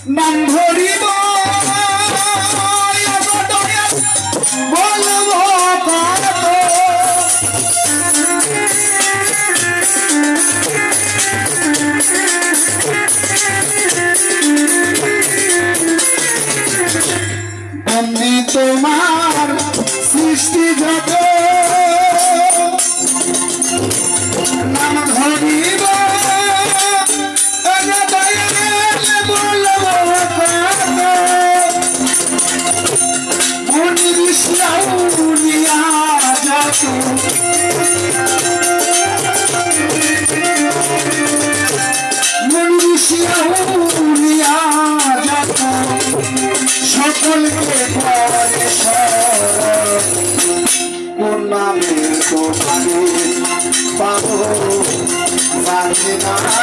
নাম ধরিব বলব কত বন্দি তোমার সৃষ্টি যত নাম ধরিব সকলকে কোন নামে তোমারে পাব